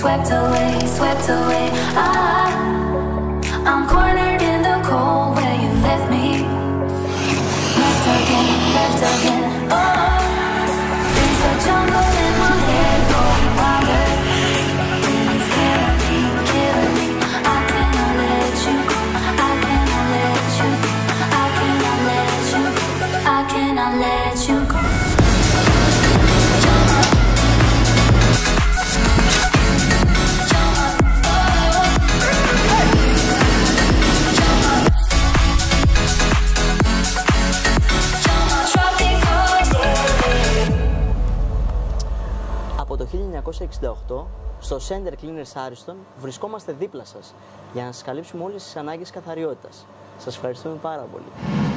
swept away, swept away. I'm cornered in the cold where you left me. Left again, left again. Oh, there's a jungle in my head going wilder. And it's killing me, killing me. I cannot let you go. I cannot let you go. I cannot let you go. I cannot let you go. Από το 1968, στο Center Cleaners Αριστον, βρισκόμαστε δίπλα σας για να σας καλύψουμε όλες τις ανάγκες καθαριότητας. Σας ευχαριστούμε πάρα πολύ.